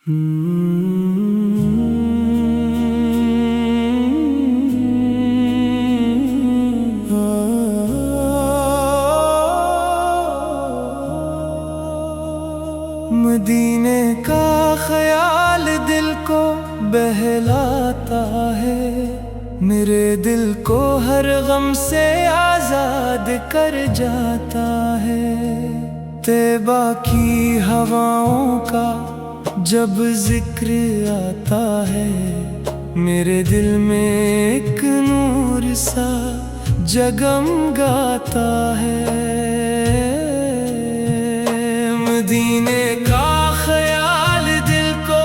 मदीने का ख्याल दिल को बहलाता है, मेरे दिल को हर गम से आजाद कर जाता है। तैबा की हवाओं का जब जिक्र आता है, मेरे दिल में एक नूर सा जगमगाता है। मदीने का ख्याल दिल को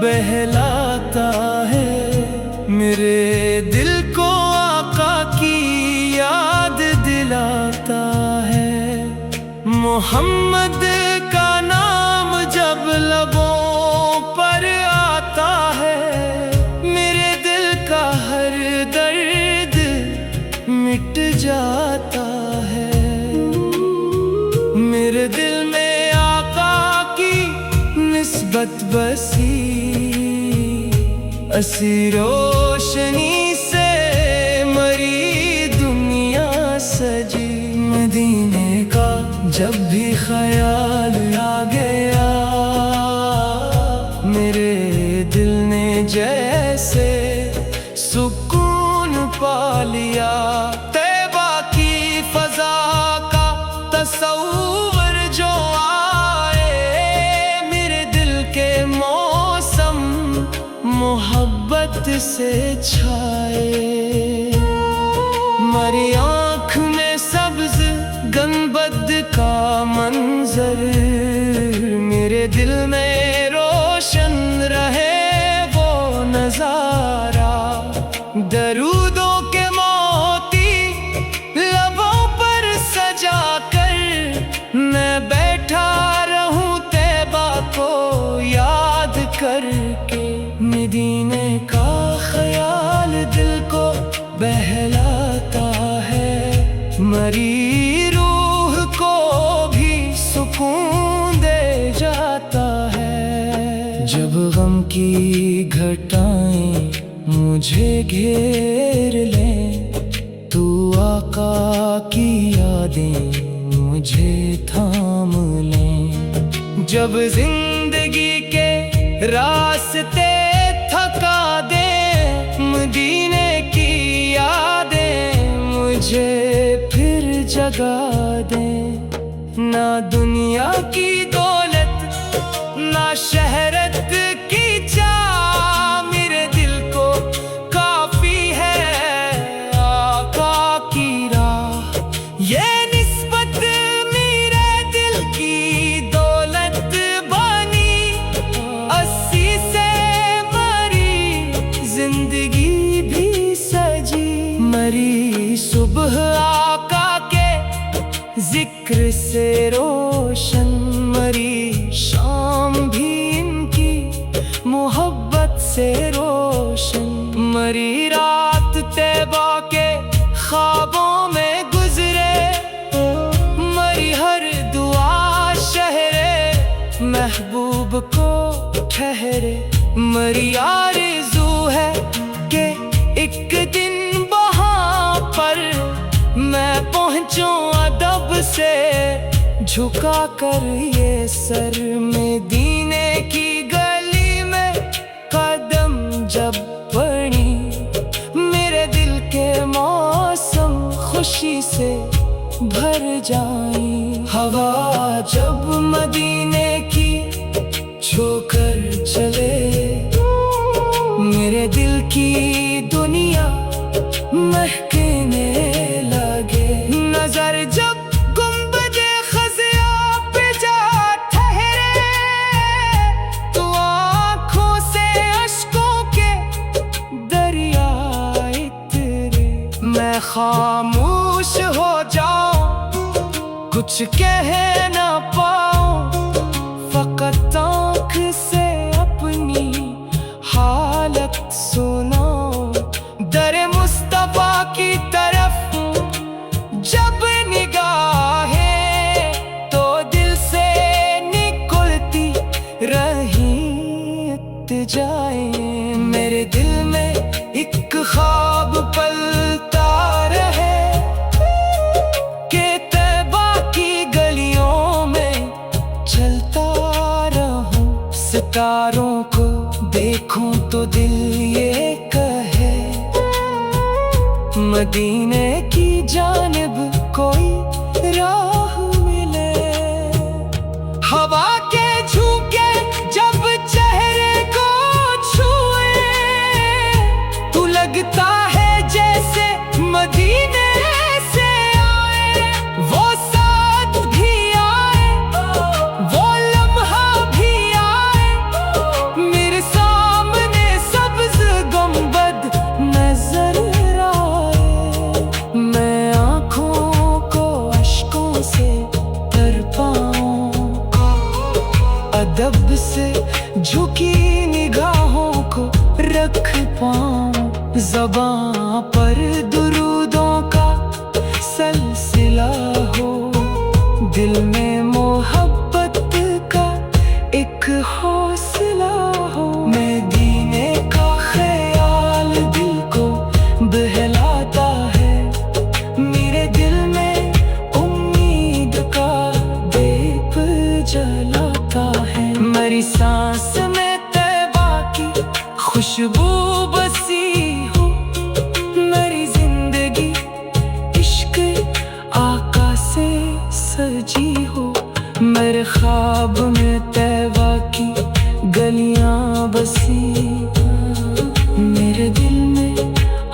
बहलाता है, मेरे दिल को आका की याद दिलाता है। मोहम्मद का नाम जब लबों पर आता है, मेरे दिल का हर दर्द मिट जाता है। मेरे दिल में आका की निस्बत बसी, असी रोशनी से मरी दुनिया सजी। मदीने का जब भी ख्याल आ गया, मेरे दिल ने जैसे सुकून पा लिया। तैबा की फजा का तस्वुर जो आए, मेरे दिल के मौसम मोहब्बत से छाए। मेरी आँख में सब्ज गंबद का मंजर, मेरे दिल में रोशन रहे वो नजारा। दरूदों के मोती लबों पर सजा कर, मैं बैठा रहूं तैबा को याद करके। मदीने का ख्याल दिल को बहलाता है, मरी रूह को भी सुकून दे जाता है। जब गम की घटाएं मुझे घेर लें, तू आका की यादें मुझे थाम लें। जब जिंदगी के रास्ते थका दे, मदीने की यादें मुझे फिर जगा दे। ना दुनिया की दौलत, ना शहरत की चाह, मेरे दिल को काफी है आका की राह। ये निस्बत मेरे दिल की दौलत बनी, अस्सी से मरी जिंदगी भी सजी। मरी सुबह आका के जिक्र से रोशन, मरी शाम भी इनकी मोहब्बत से रोशन। मरी रात तैबा के ख्वाबों में गुजरे, मरी हर दुआ शहरे महबूब को ठहरे। मरी आरज़ू है कि एक दिन वहाँ पर मैं पहुँचूं अदब से झुका कर ये सर। मदीने की गली में कदम जब पड़ी, मेरे दिल के मौसम खुशी से भर जाई। हवा जब मदीने की छूकर चले, मेरे दिल की दुनिया महकने लगे। नजर जब गुंबदे खज़िया पे जा ठहरे, तो आँखों से अश्कों के दरिया इतरे। मैं खामोश हो जाऊं, कुछ कह ना पाऊं, फकत आँख से अपनी हालत सुनो। दर मुस्तफा की तरफ जब निगाहें, तो दिल से निकलती रही जाए। मेरे दिल में एक ख्वाब पलता रहे कि तैबा की गलियों में चलता रहूं। सितारों को देखूं तो दिल ये कहे मदीने की जानिब कोई राह मिले। हवा के झोंके जब चेहरे को छुए तो लगता है जैसे मदीने से आए। वो साथ भी आए, वो लम्हा भी आए, मेरे सामने सब्ज गुंबद नजर आए। मैं आँखों को अश्कों से तर पाऊं, अदब से झुकी निगाहों को रख पाऊं। ज़बां पर दुरूदों का सिलसिला हो, दिल में मोहब्बत का एक हौसला हो। मदीने का ख्याल दिल को बहलाता है, मेरे दिल में उम्मीद का दीप जलाता है। मेरी सांस में तैबा की खुशबू बसी हो, मेरी जिंदगी इश्क आका से सजी हो। मेरे ख्वाब में तैबा की गलियां बसी, मेरे दिल में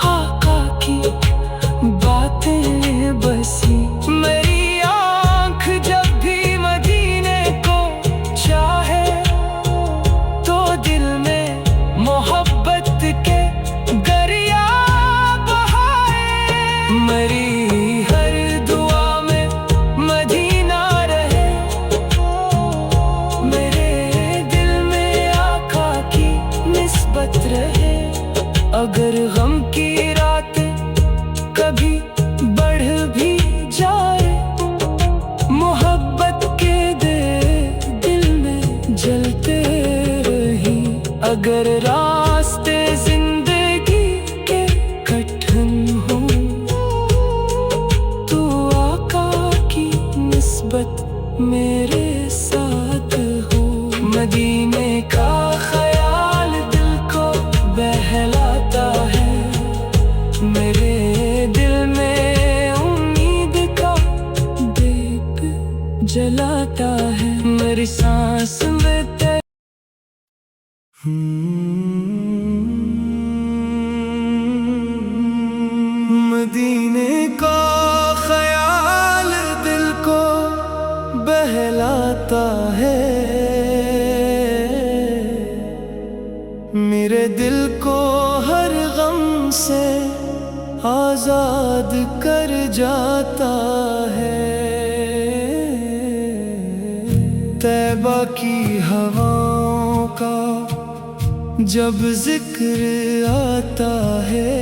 आका की बातें बसी। मेरी आँख जब भी मदीने को चाहे तो दिल में मोहब्बत के दरिया बहाए। मेरी हर दुआ में मदीना रहे, मेरे दिल में आका की निस्बत रहे। अगर गम की रातें कभी बढ़ भी जाए, मोहब्बत के दिल में जलते रही। अगर रास्ते जिंदगी के कठिन हो तो आका की निस्बत मेरे साथ हो। मदीने का ख्याल दिल को बहलाता है, मेरे दिल में उम्मीद का दीप जलाता है। मेरी सांस में मदीने का ख्याल दिल को बहलाता है, मेरे दिल को हर गम से आजाद कर जाता है। तैबा की हवाओं का जब जिक्र आता है,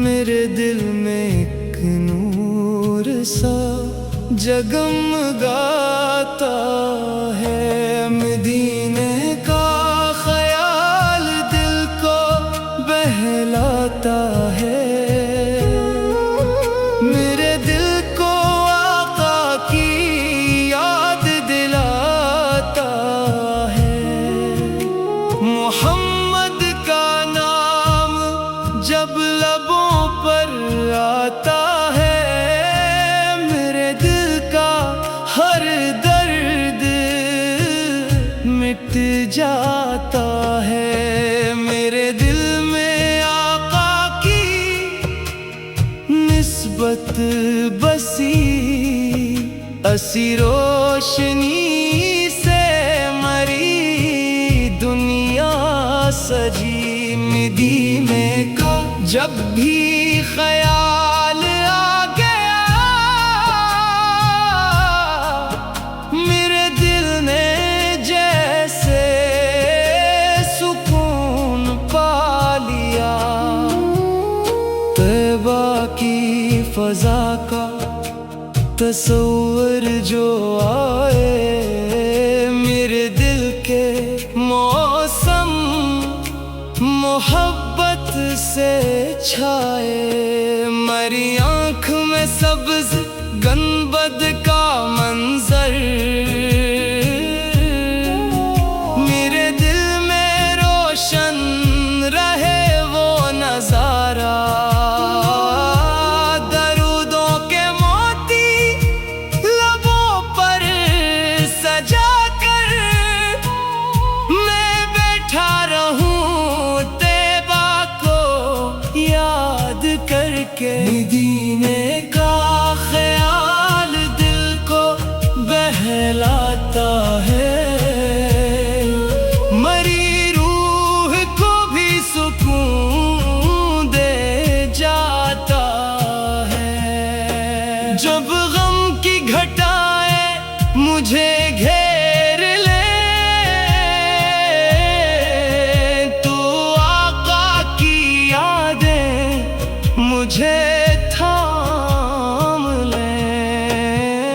मेरे दिल में एक नूर सा जगमगाता है। मदीने का ख्याल दिल को बहलाता है, मेरे दिल को आका की याद दिलाता है। मोहम्मद का नाम जब लबों पर आता है, मेरे दिल का हर दर्द मिट जाता है। मेरे दिल में आका की निस्बत बसी, असी रोशनी से मरी दुनिया सजी। मदीने का जब भी ख्याल आ गया, मेरे दिल ने जैसे सुकून पा लिया। तैबा की फजा का तस्वर जो आए, मेरे दिल के मौसम मोहब्बत से छाए, मरी आँख में सब्ज गनबद का मंजर, मेरे दिल में रोशन रहे वो नजारा। दरूदों के मोती लबों पर सजा कर मैं बैठा रहूं तैबा को याद करके। मदीने का ख्याल दिल को बहलाता है, मरी रूह को भी सुकून दे जाता है। जब गम की घटाएं मुझे घेर ले, तो आका की यादें मुझे थाम ले।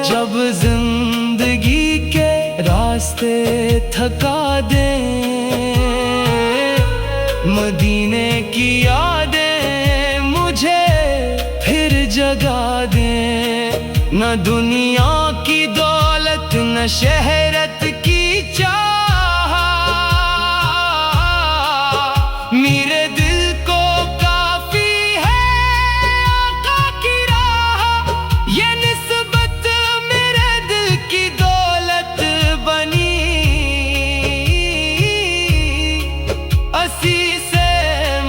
जब जिंदगी के रास्ते थका दे, मदीने की यादें मुझे फिर जगा दे। न दुनिया की दौलत न शहरत की चाह, मेरे दिल को काफी है आका की राह। ये निस्बत मेरे दिल की दौलत बनी, असी से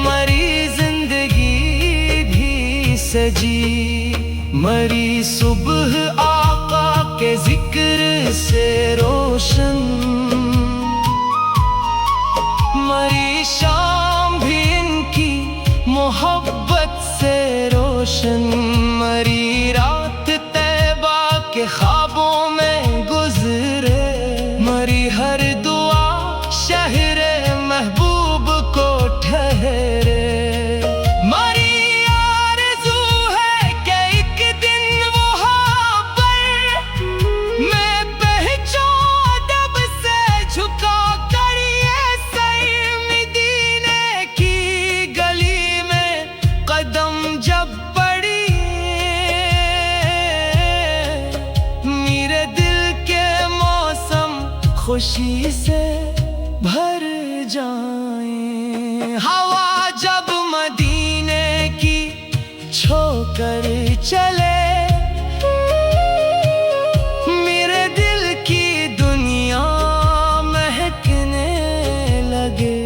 मरी जिंदगी भी सजी। मरी सुबह आका के जिक्र से रोशन, मरी शाम भी इनकी मोहब्बत से रोशन। मरी रात तैबा के ख्वाबों में गुजरे, मरी हर दुआ शहरे महबूब को ठहरे। मरी आरज़ू है कि एक दिन वहाँ पर मैं पहुँचूं अदब से झुका कर ये सर। मदीने की गली में कदम जब पड़ी, मेरे दिल के मौसम खुशी से भर जाएं। हवा जब मदीने की छोकर चले, मेरे दिल की दुनिया महकने लगे।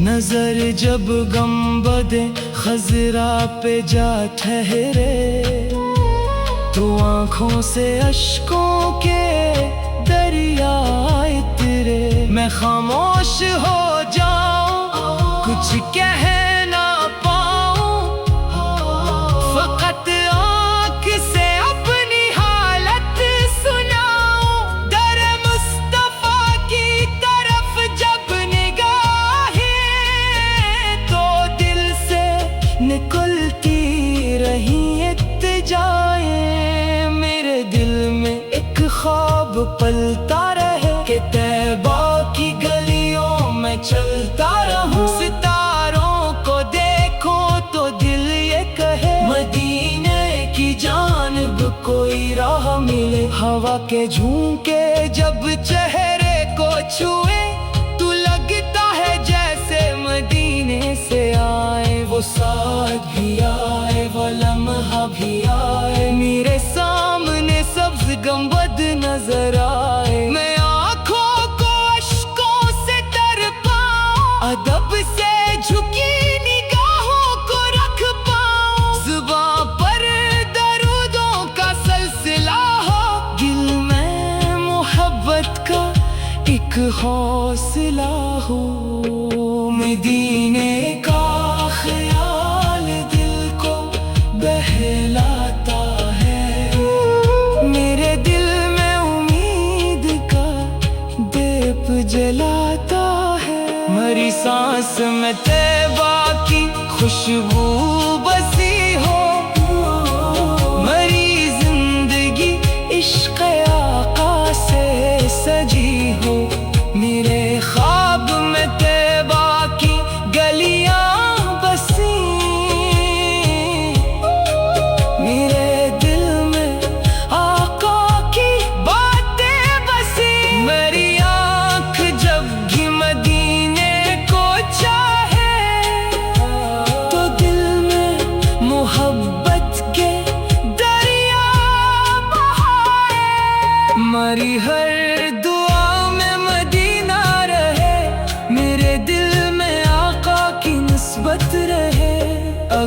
नजर जब गंबदे खजरा पे जा ठहरे, तो आँखों से अश्कों के दरिया इतरे। मैं खामोश हो जाऊं, कुछ कह ना पाऊं, फकत आँख से अपनी हालत सुनाऊं। दर मुस्तफा की तरफ जब निगाहें, तो दिल से निकलती रही इत्तिजाएं। मेरे दिल में एक ख्वाब पलता रहे कि तैबा की गलियों में चलता रहूं। सितारों को देखूं तो दिल ये कहे, मदीने की जानिब कोई राह मिले। हवा के झोंके जब चेहरे को छुए, तो लगता है जैसे मदीने से आए। वो साथ भी आए, वो लम्हा भी आए, मेरे सामने सब्ज गंबद नजर आए। मैं आँखों को अश्कों से तर पाऊं, अदब से झुकी निगाहों को रख पाऊं। जुबां पर दरूदों का सिलसिला हो, दिल में मोहब्बत का एक हौसला हो। मदीने का ख्याल दिल को बहलाता है, मेरे दिल में उम्मीद का दीप जलाता है। मरी सांस में तैबा की खुशबू बसी हो, मरी जिंदगी इश्क़ आका से सजी हो। मेरे ख्वाब में तैबा की गलियां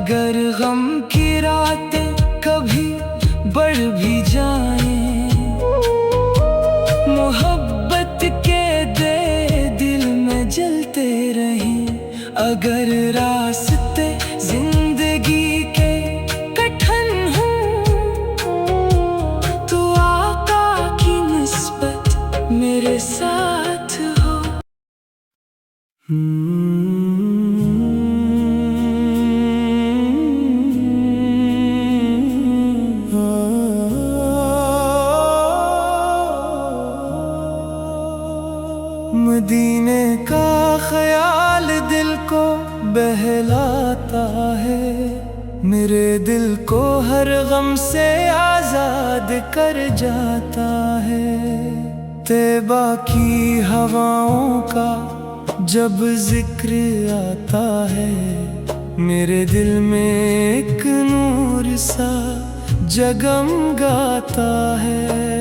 अगर गम की रातें कभी बढ़ भी जाएं, मोहब्बत के दे दिल में जलते रहें। अगर रास्ते जिंदगी के कठिन हों, तो आका की निस्बत मेरे साथ हो। मदीने का ख्याल दिल को बहलाता है, मेरे दिल को हर गम से आजाद कर जाता है। तैबा की हवाओं का जब जिक्र आता है, मेरे दिल में एक नूर सा जगमगाता है।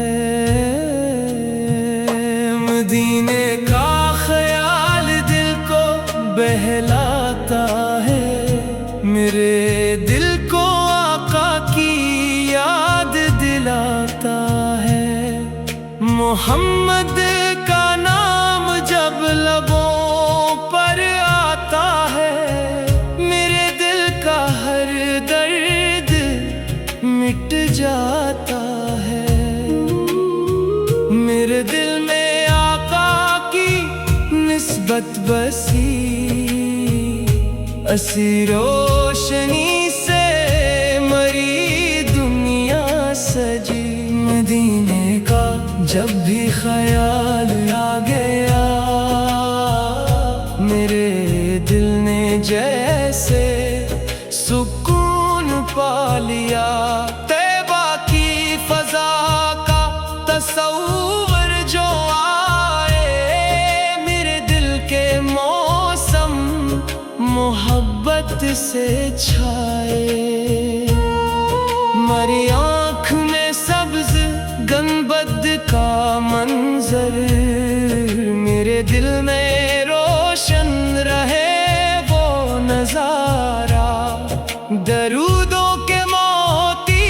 मदीने का ख्याल दिल को बहलाता है, मेरे दिल को आका की याद दिलाता है। मोहम्मद का नाम जब लबों पर आता है, मेरे दिल का हर दर्द मिट जाता है। मेरे दिल में आका की निस्बत बसी, असी रोशनी से मरी दुनिया सजी। मदीने का जब भी ख्याल आ गया, मेरे दिल ने जैसे सुकून पा लिया। तैबा की फजा का तस्वुर जो आए, मेरे दिल के मौसम मोहब्बत से छाए। मेरी आँख में सब्ज गंबद का मंजर, मेरे दिल में रोशन रहे वो नजारा। दरूदों के मोती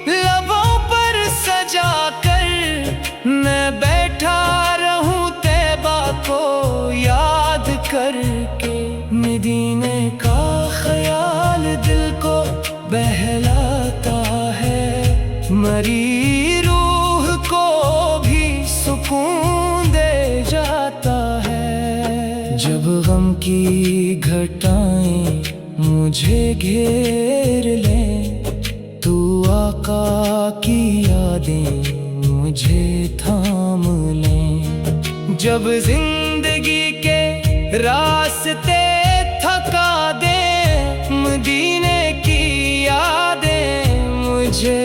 लबों पर सजा कर, मैं बैठा रहूं तैबा को याद करके। मदीने का ख्याल दिल को बहलाता है, मरी रूह को भी सुकून दे जाता है। जब गम की घटाएं मुझे घेर लें, तू आका की यादें मुझे थाम लें। जब जिंदगी के रास्ते थका दे, मदीने की यादें मुझे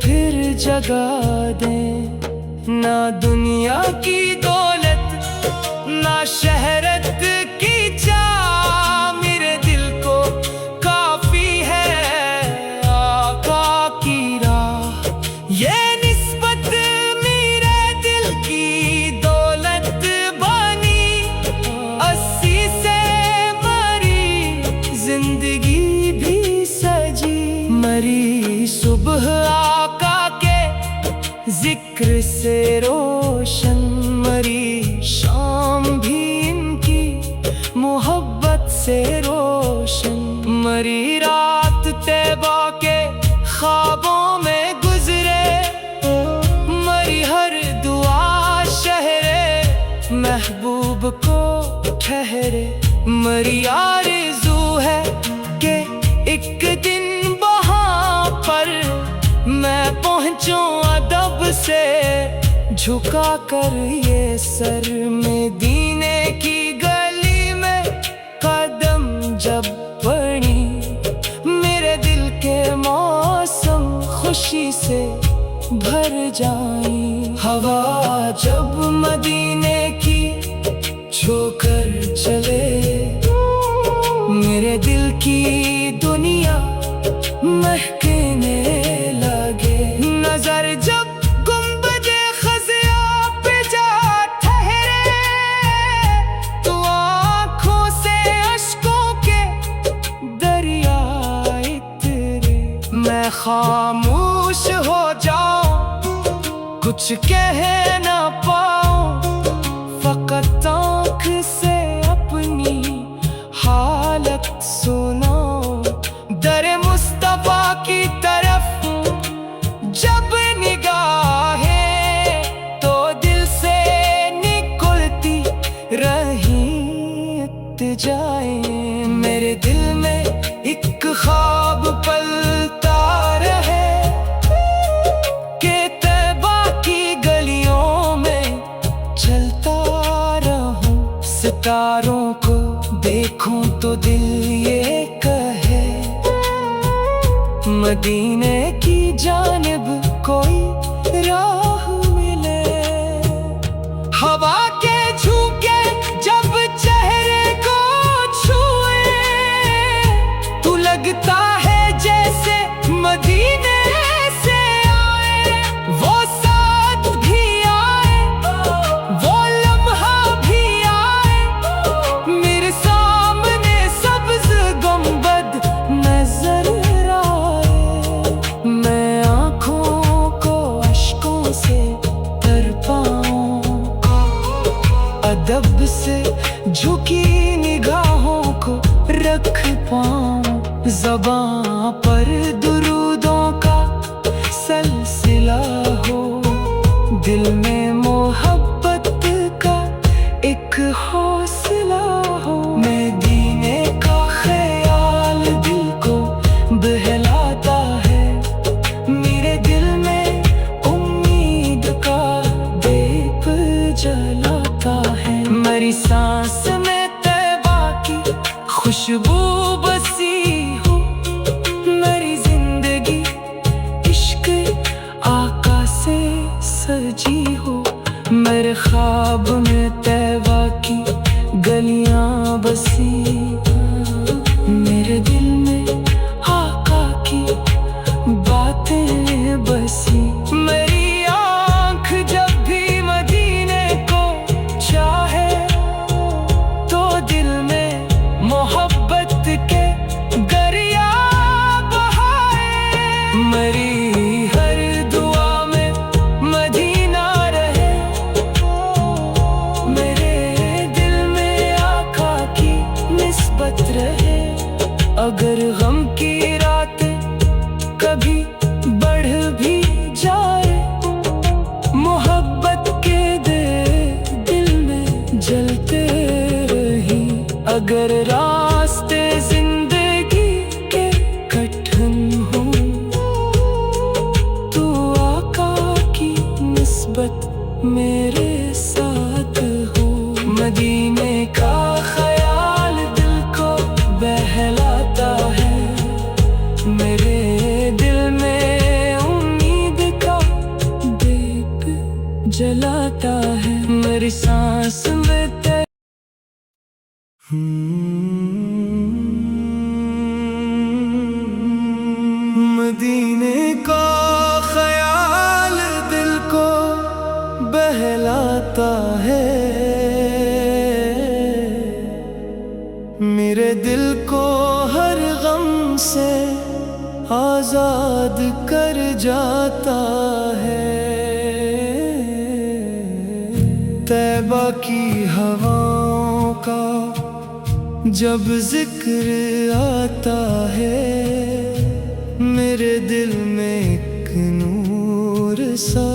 फिर जगा दे। ना दुनिया की दौलत ना शहरत की चाह, मेरे दिल को काफी है आका की राह। ये निस्बत मेरे दिल की दौलत बनी, अस्सी से मरी जिंदगी भी सजी। मरी सुबह आका के जिक्र से रोशन, मरी शाम भी इनकी मोहब्बत से रोशन। मरी रात तैबा के ख्वाबों में गुजरे, मरी हर दुआ शहरे महबूब को ठहरे। मरी आरज़ू है कि एक दिन वहाँ पर मैं पहुँचूं अदब से झुका कर ये सर। मदीने की गली में कदम जब पड़ी, मेरे दिल के मौसम खुशी से भर जाई। हवा जब मदीने की छोकर चले, मेरे दिल की दुनिया महकने लगे। नजर जब गुंबदे खज़िया पे जा ठहरे, तो आँखों से अश्कों के दरिया खामोश हो जाऊं, कुछ कह ना पाऊं, फकत आँख से अपनी हालत सुनाऊं। दरे मुस्तफा की तरफ जब निगाहें तो दिल से निकलती रही इत्तिजाएं। मेरे दिल में एक ख्वाब पलता रहे कि तैबा की गलियों में चलता रहूं। सितारों को देखूं तो दिल ये कहे, मदीने की जानिब कोई राह मिले। हवा के झोंके जब चेहरे को छुए, तू लगता है जैसे मदीने से आए। वो साथ भी आए, वो लम्हा भी आए, मेरे सामने सब्ज गुंबद नजर आए। मैं आँखों को अश्कों से तर पाऊं, अदब से झुकी निगाहों को रख पाऊं। ज़बां पर दुरूदों का सिलसिला हो, दिल में मोहब्बत का एक हौसला हो। मदीने का ख्याल दिल को बहलाता है, मेरे दिल में उम्मीद का दीप जलाता है। मेरी सांस में तैबा की खुशबू बसी हो, मेरी जिंदगी इश्क आका से सजी हो। मेरे ख्वाब में तैबा की गलियां बसी, मेरे दिल में आका की बातें बसी। मेरी आँख जब भी मदीने को चाहे, तो दिल में मोहब्बत के दरिया बहाए। मेरी हर दुआ में मदीना रहे, मेरे दिल में आका की निस्बत रहे। अगर गम की रातें कभी बढ़ भी जाए, मोहब्बत के दिल में जलते रही। अगर रास्ते जिंदगी के कठिन हो, तो आका की निस्बत मेरे साथ हो। मदीने का ख्याल दिल को बहलाता है, मेरे दिल में उम्मीद का दीप जलाता है। मेरी सांस में मदीने का ख्याल दिल को बहलाता है, मेरे दिल को हर गम से आजाद कर जाता है। तैबा की हवाओं का जब जिक्र आता है, मेरे दिल में एक नूर सा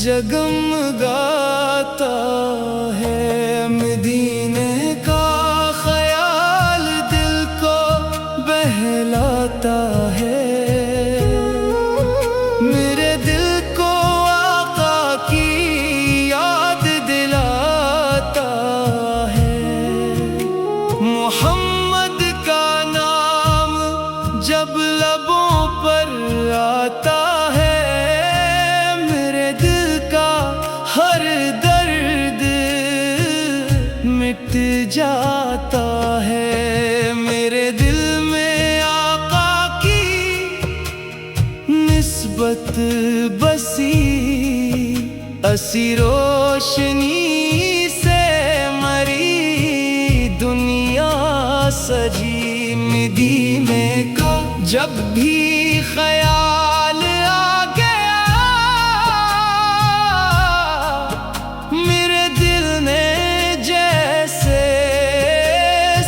जगमगाता है। मदीने का ख्याल दिल को बहलाता है, मेरे दिल को आका की याद दिलाता है। मोहम्मद का नाम जब लबों पर आता है, मेरे दिल का हर दर्द मिट जाता है। मेरे दिल में आका की निस्बत बसी, असी रोशनी से मरी दुनिया सजी। मदीने का जब भी ख्याल आ गया, मेरे दिल ने जैसे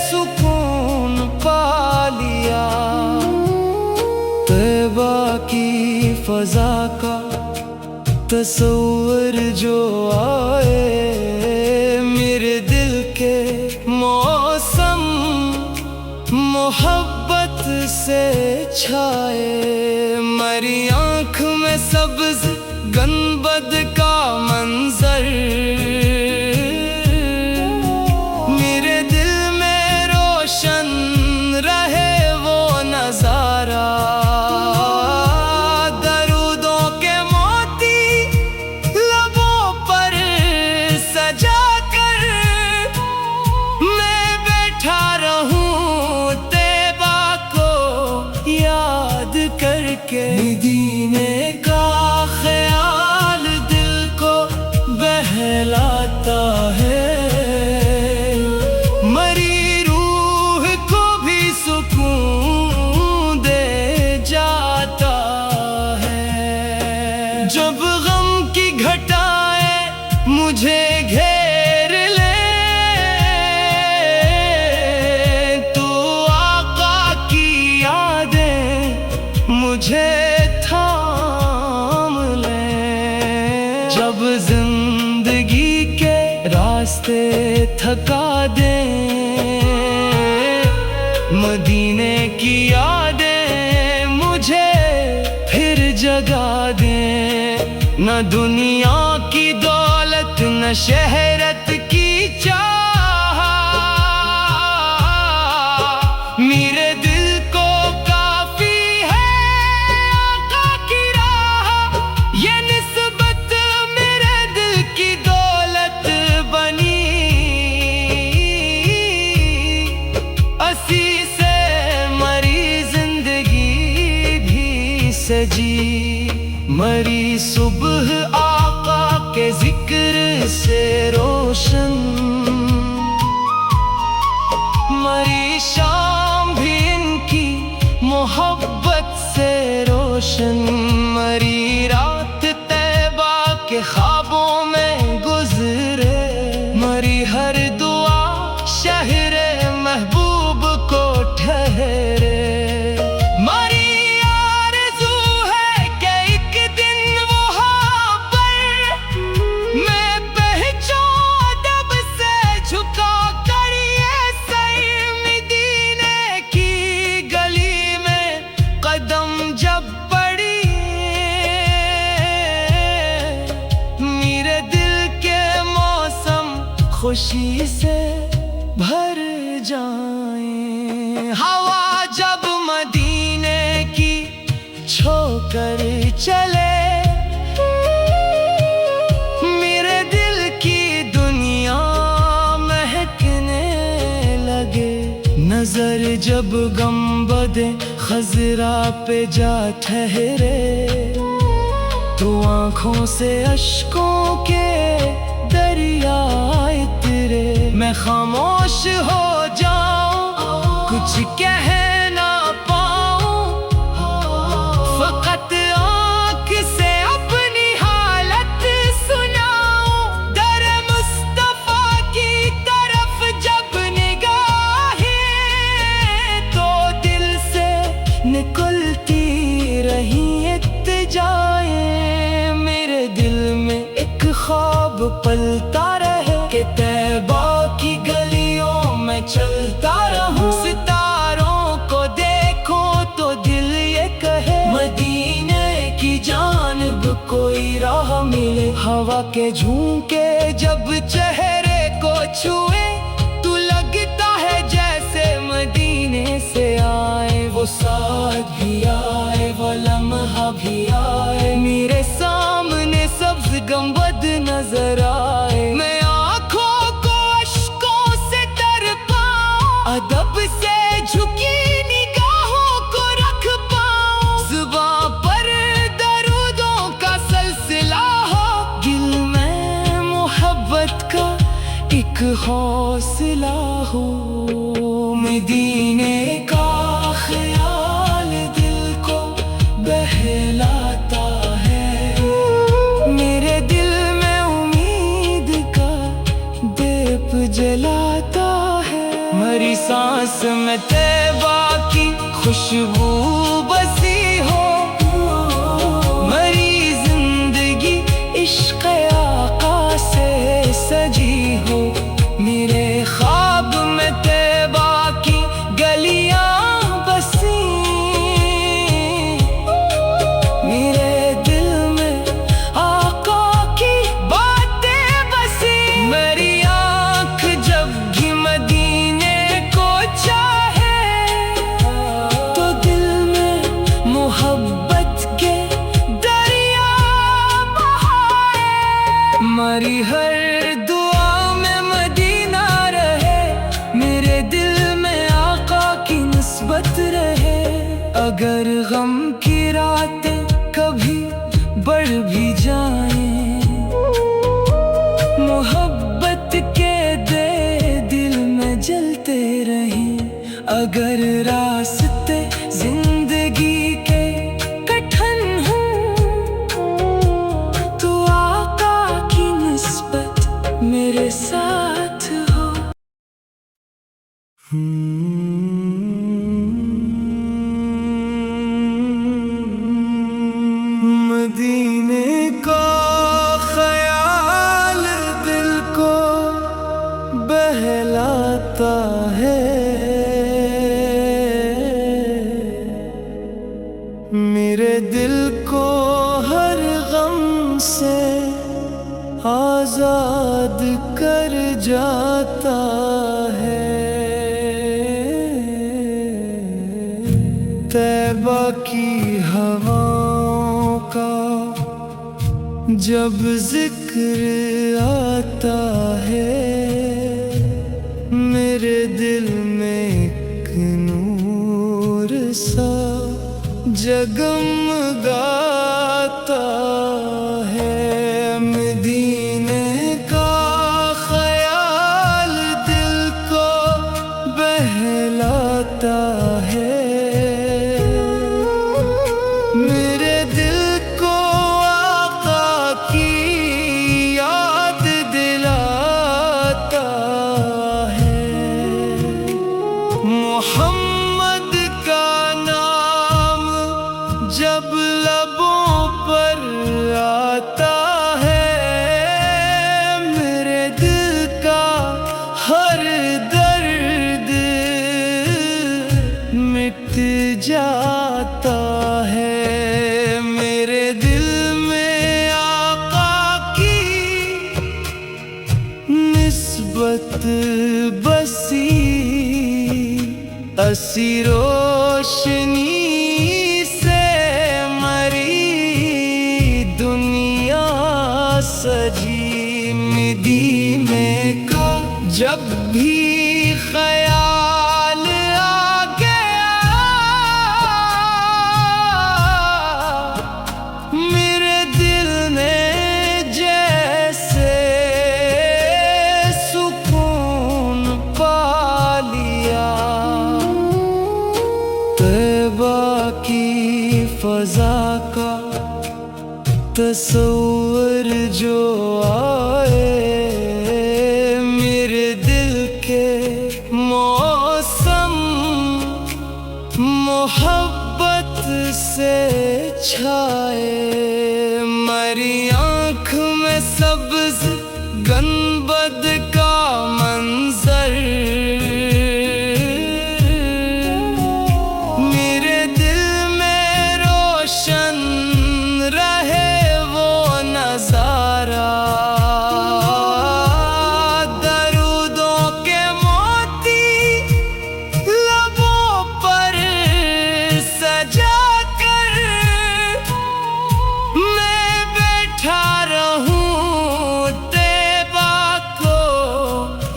सुकून पा लिया। तैबा की फजा का तस्वर जो आए, मेरे दिल के मौसम मोहब्बत से छाए। मेरी आँख में सब्ज गंबद का मंजर, मेरे दिल में रोशन रहे वो नजारा। दरूदों के मोती लबों पर सजा कर मैं बैठा रहूं तैबा को याद करके। मदीने का ख्याल दिल को बहलाता है, मरी रूह को भी सुकून दे जाता है। जब गम की घटाएं मुझे घेर ले, तो आका की यादें मुझे थाम ले। जब जिंदगी के रास्ते थका दें, मदीने की यादें मुझे फिर जगा दें। न दुनिया की दौलत न शहरत की चाह, मेरे दिल को काफी है आका की राह। ये निस्बत मेरे दिल की दौलत बनी, असी से मरी जिंदगी भी सजी। मरी सुबह आका के जिक्र से रोशन, मरी शाम भी इनकी मोहब्बत से रोशन। मरी रात तैबा के ख्वाबों में गुजरे, मरी हर दुआ शहर महबूब को ठहरे। मरी आरज़ू है कि एक दिन वहाँ पर मैं पहुँचूं अदब से झुका कर ये सर। मदीने की गली में कदम जब पड़ी, मेरे दिल के मौसम खुशी से भर जाएं। हवा जब मदीने की छोकर चले, मेरे दिल की दुनिया महकने लगे। नजर जब गंबदे खजरा पे जा ठहरे, तो आँखों से अश्कों के दरिया इतरे। मैं खामोश हो जाऊं, कुछ कह ना पाऊं, फकत आँख से अपनी हालत सुनाऊं। दर मुस्तफा की तरफ जब निगाहें, तो दिल से निकलती रही इत्तिजाएं। मेरे दिल में एक ख्वाब पलता रहे कि तैबा की गलियों में चलता रहूं। सितारों को देखूं तो दिल ये कहे, मदीने की जानिब कोई राह मिले। हवा के झोंके जब चेहरे को छुए, तो लगता है जैसे मदीने से आए। वो साथ भी आए, वो लम्हा भी आए, मेरे सामने सब्ज गंबद नजर आए। मैं आँखों को अश्कों से तर पाऊं, अदब से झुकी निगाहों को रख पाऊं। जुबां पर दरूदों का सिलसिला हो, दिल में मोहब्बत का एक हौसला हो। मदीने का ख्याल दिल को मरी सांस में तैबा की खुशबू बसी हो, मरी जिंदगी इश्क़ आका से सजी हो। मेरे ख्वाब में तैबा की गलियां बसी, मेरे दिल में आका की बातें बसी। मेरी आँख जब भी मदीने को चाहे, तो दिल में मोहब्बत के दरिया बहाए। मरी हर दुआ में मदीना रहे, मेरे दिल में आका की निस्बत रहे। अगर गम की रातें कभी बढ़ भी जाएं, मोहब्बत के दे दिल में जलते रहें। अगर रास्ते जिंदगी के कठिन हों, तो आका की निस्बत मेरे साथ हो। मदीने का ख्याल दिल को बहलाता है, मेरे दिल को हर गम से आजाद कर जाता है। तैबा की हवाओं का जब जिक्र आता है, मेरे दिल में एक नूर सा जगमगाता है। मदीने का ख्याल दिल को बहलाता है, मेरे दिल को आका की याद दिलाता है। मोहम्मद का नाम जब लबों पर आता है, मेरे दिल का हर दर्द मिट जाता है। मेरे दिल में आका की निस्बत बसी, असी रोशनी से मरी दुनिया सजी। मदीने का जब भी ख्याल आ गया, मेरे दिल ने जैसे सुकून पा लिया। तैबा की फजा का तस्वर जो आए, मेरे दिल के मौसम मोहब्बत से छाए। मरी आँख में सब्ज गनबद का मंजर, मेरे दिल में रोशन रहे वो नजारा। दरूदों के मोती लबों पर सजा कर, मैं बैठा रहूं तैबा को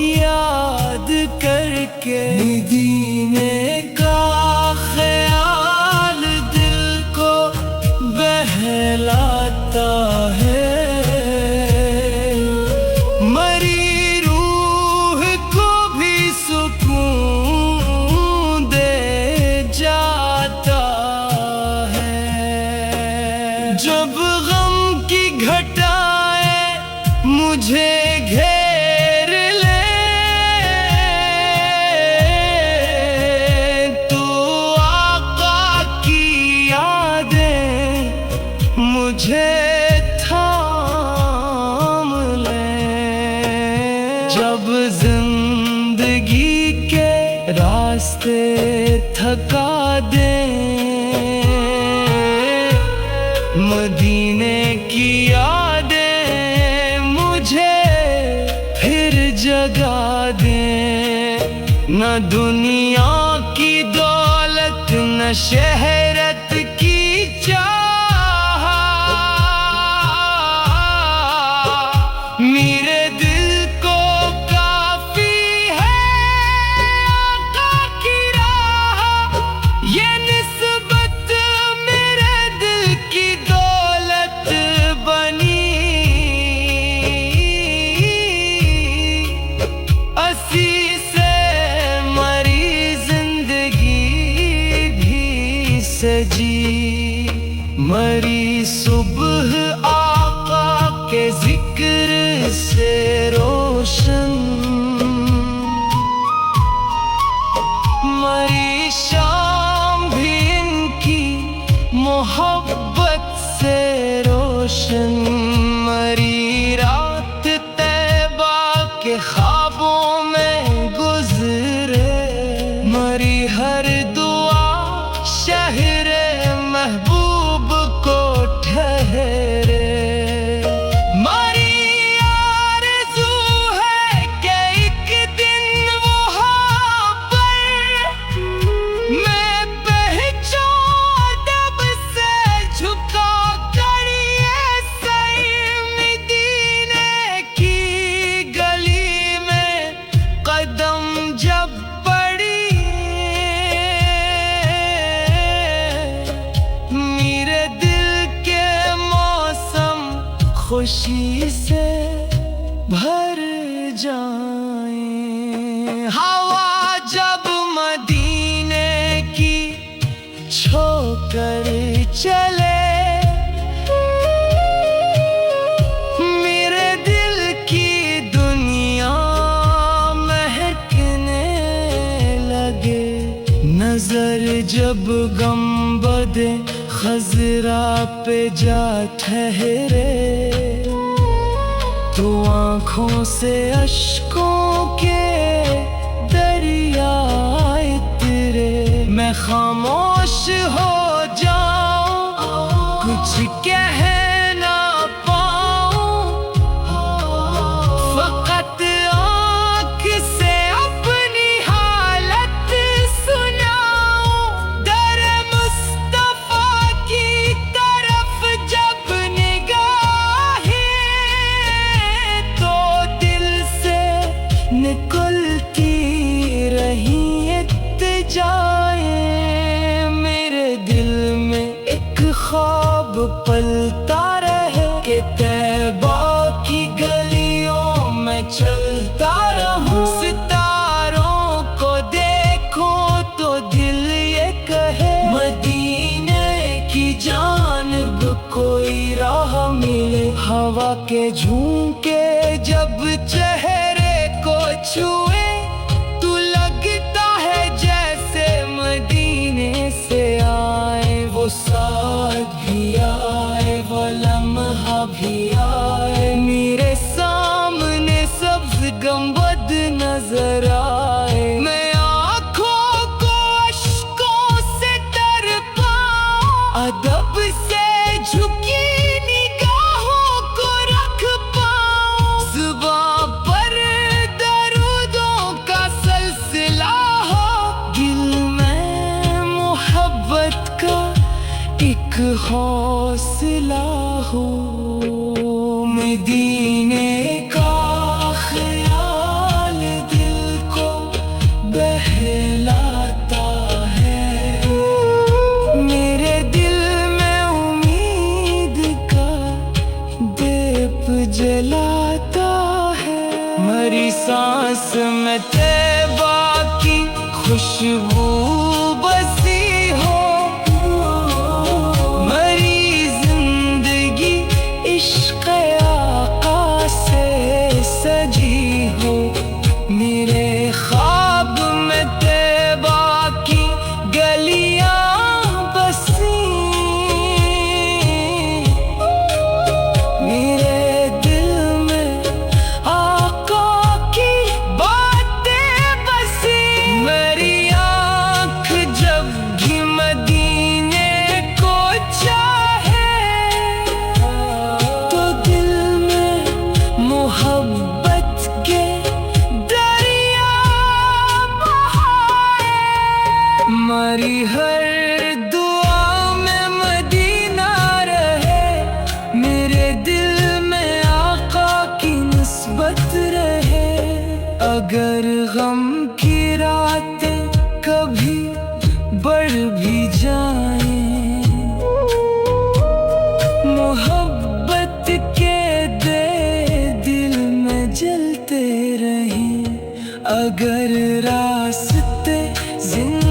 याद करके। मदीने का ख्याल दिल को बहलाता है, मरी रूह को भी सुकून दे जाता है। जब गम की घटाएं मुझे घेर ले, रास्ते थका दे, मदीने की यादें मुझे फिर जगा दे। न दुनिया की दौलत न शहरत की चाह, मेरे दिल को काफी है आका की राह। ये निस्बत मेरे दिल की दौलत बनी, असी से मरी जिंदगी भी सजी। मरी सुबह आका के जिक्र से रोशन, मरी शाम भी इनकी मोहब्बत से रोशन। मरी रात तैबा के ख्वाबों में गुजरे, मरी हर दुआ शहरे महबूब को ठहरे। मरी आरज़ू है कि एक दिन वहाँ पर मैं पहुँचूं दब से झुका कर ये सर। मदीने की गली में कदम जब पड़ी, मेरे दिल के मौसम खुशी से भर जाएं। हवा जब मदीने की छोकर चले, मेरे दिल की दुनिया महकने लगे। नजर जब गंबदे खजरा पे जा ठहरे, तो आँखों से अश्कों के दरिया इतरे। मैं खामोश हो जाऊं, कुछ कह ना पाऊं, फकत आँख से अपनी हालत सुनाऊं। दर मुस्तफा की तरफ जब निगाहें, तो दिल से निकलती रही इत्तिजाएं। मेरे दिल में एक ख्वाब पलता रहे कि तैबा की गलियों में चलता रहूं। सितारों को देखूं तो दिल ये कहे, मदीने की जानिब कोई राह मिले। हवा के झोंके जब चेहरे को छुए, तू लगता है जैसे मदीने से आए। वो साथ भी आए, वो लम्हा भी आए, मेरे सामने सब्ज गंबद नजर आए। मैं आँखों को अश्कों से तर पाऊं, अदब से झुकी निगाहों को रख पाऊं। जुबां पर दरूदों का सिलसिला हो, दिल में मोहब्बत का एक हौसला हो। मदीने का ख्याल दिल को बहलाता है, मेरे दिल में उम्मीद का दीप जलाता है। मरी सांस में तैबा की खुशबू बसी हो, मरी जिंदगी इश्क़ आका से सजी हो। मेरे ख्वाब में तैबा की गलियां बसी, मेरे दिल में आका की बातें बसी। मेरी गम की रातें कभी बढ़ भी जाएं, मोहब्बत के दे दिल में जलते रहें। अगर रास्ते जिंदगी